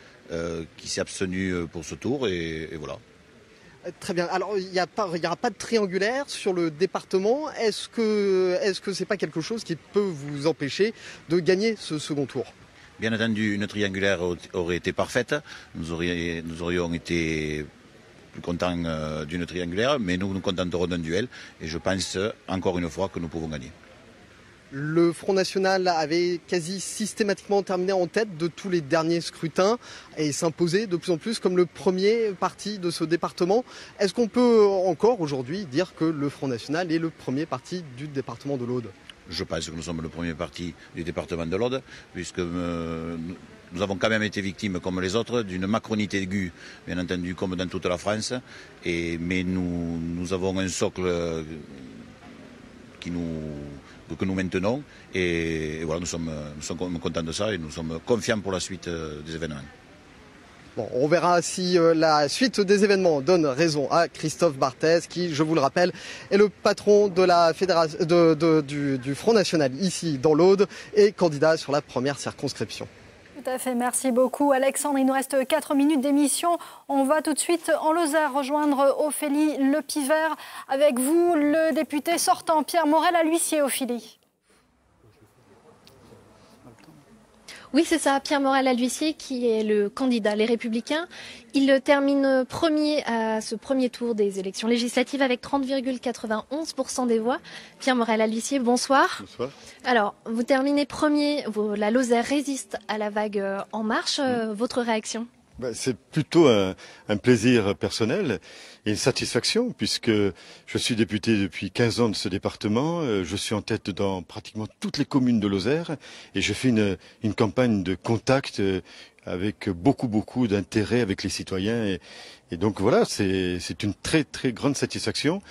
qui s'est abstenu pour ce tour et voilà. Très bien. Alors, il n'y aura pas de triangulaire sur le département. Est-ce que c'est pas quelque chose qui peut vous empêcher de gagner ce second tour? Bien entendu, une triangulaire aurait été parfaite. Nous aurions été plus contents d'une triangulaire, mais nous nous contenterons d'un duel. Et je pense, encore une fois, que nous pouvons gagner. Le Front National avait quasi systématiquement terminé en tête de tous les derniers scrutins et s'imposait de plus en plus comme le premier parti de ce département. Est-ce qu'on peut encore aujourd'hui dire que le Front National est le premier parti du département de l'Aude? Je pense que nous sommes le premier parti du département de l'Aude, puisque nous avons quand même été victimes, comme les autres, d'une macronité aiguë, bien entendu, comme dans toute la France. Mais nous avons un socle que nous maintenons et voilà, nous sommes contents de ça et nous sommes confiants pour la suite des événements. Bon, on verra si la suite des événements donne raison à Christophe Barthès qui, je vous le rappelle, est le patron de la fédération du Front National ici dans l'Aude et candidat sur la première circonscription. Tout à fait, merci beaucoup Alexandre. Il nous reste 4 minutes d'émission. On va tout de suite en Lozère rejoindre Ophélie Lepivert. Avec vous, le député sortant Pierre Morel à l'huissier, Ophélie. Oui, c'est ça, Pierre Morel à l'huissier qui est le candidat Les Républicains. Il termine premier à ce premier tour des élections législatives avec 30,91% des voix. Pierre Morel à l'huissier, bonsoir. Bonsoir. Alors, vous terminez premier, la Lozère résiste à la vague En Marche. Votre réaction ? C'est plutôt un plaisir personnel et une satisfaction puisque je suis député depuis 15 ans de ce département. Je suis en tête dans pratiquement toutes les communes de Lozère et je fais une campagne de contact avec beaucoup d'intérêt avec les citoyens et donc voilà, c'est une très grande satisfaction.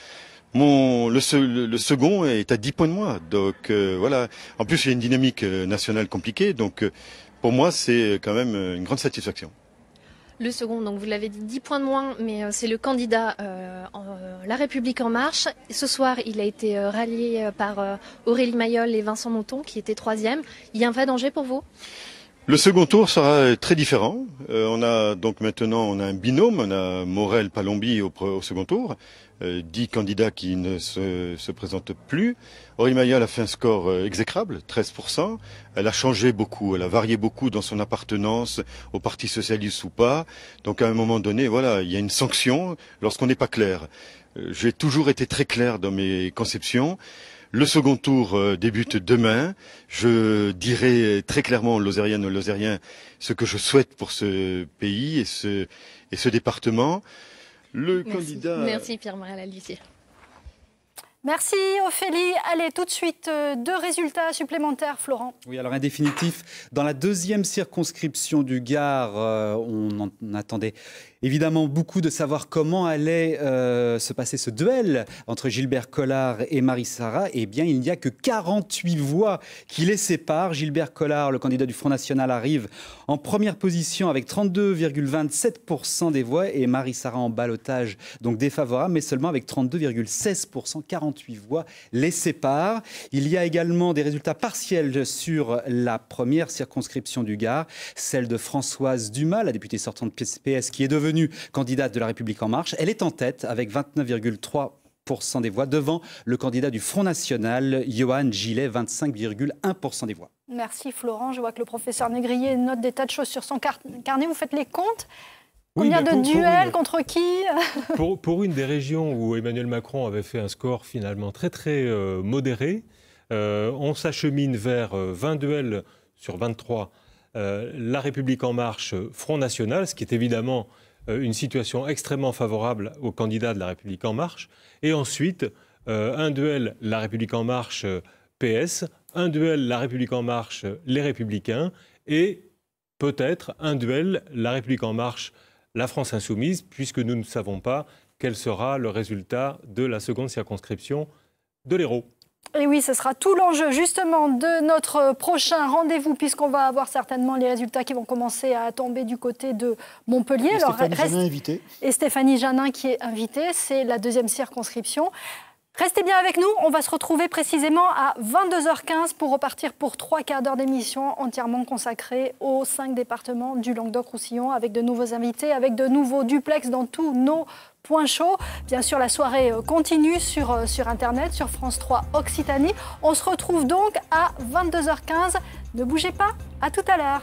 Le second est à 10 points de moi, donc voilà. En plus, il y a une dynamique nationale compliquée, donc pour moi, c'est quand même une grande satisfaction. Le second, donc vous l'avez dit, 10 points de moins, mais c'est le candidat La République En Marche. Ce soir, il a été rallié par Aurélie Mayol et Vincent Mouton, qui étaient troisième. Il y a un vrai danger pour vous ? Le second tour sera très différent. On a donc maintenant un binôme, on a Morel-Palombi au second tour. 10 candidats qui ne se présentent plus. Aurélie Mayol a fait un score exécrable, 13%. Elle a changé beaucoup, elle a varié beaucoup dans son appartenance au Parti socialiste ou pas. Donc à un moment donné, voilà, il y a une sanction lorsqu'on n'est pas clair. J'ai toujours été très clair dans mes conceptions. Le second tour débute demain. Je dirai très clairement aux Lozériennes et aux Lozériens ce que je souhaite pour ce pays et ce département. Merci Pierre Morel à l'huissier. Merci Ophélie. Allez, tout de suite, 2 résultats supplémentaires, Florent. Oui, alors un définitif. Dans la 2e circonscription du Gard, on en attendait évidemment beaucoup de savoir comment allait se passer ce duel entre Gilbert Collard et Marie Sarah. Eh bien, il n'y a que 48 voix qui les séparent. Gilbert Collard, le candidat du Front National, arrive en première position avec 32,27% des voix et Marie Sarah en ballottage, donc défavorable, mais seulement avec 32,16%, 48 voix les séparent. Il y a également des résultats partiels sur la première circonscription du Gard, celle de Françoise Dumas, la députée sortante PS, qui est devenue candidate de La République En Marche. Elle est en tête avec 29,3% des voix devant le candidat du Front National, Johan Gillet, 25,1% des voix. Merci Florent. Je vois que le professeur Négrier note des tas de choses sur son carnet. Vous faites les comptes ? Combien de duels contre qui ? Pour une des régions où Emmanuel Macron avait fait un score finalement très modéré, on s'achemine vers 20 duels sur 23. La République En Marche, Front National, ce qui est évidemment une situation extrêmement favorable aux candidats de La République En Marche. Et ensuite, un duel La République En Marche PS, un duel La République En Marche Les Républicains et peut-être un duel La République En Marche La France Insoumise, puisque nous ne savons pas quel sera le résultat de la seconde circonscription de l'Hérault. Et oui, ce sera tout l'enjeu justement de notre prochain rendez-vous, puisqu'on va avoir certainement les résultats qui vont commencer à tomber du côté de Montpellier. Et Stéphanie Janin invitée. Et Stéphanie Janin qui est invitée, c'est la 2e circonscription. Restez bien avec nous, on va se retrouver précisément à 22h15 pour repartir pour 3 quarts d'heure d'émission entièrement consacrée aux 5 départements du Languedoc-Roussillon avec de nouveaux invités, avec de nouveaux duplex dans tous nos points chauds. Bien sûr, la soirée continue sur Internet, sur France 3 Occitanie. On se retrouve donc à 22h15. Ne bougez pas, à tout à l'heure.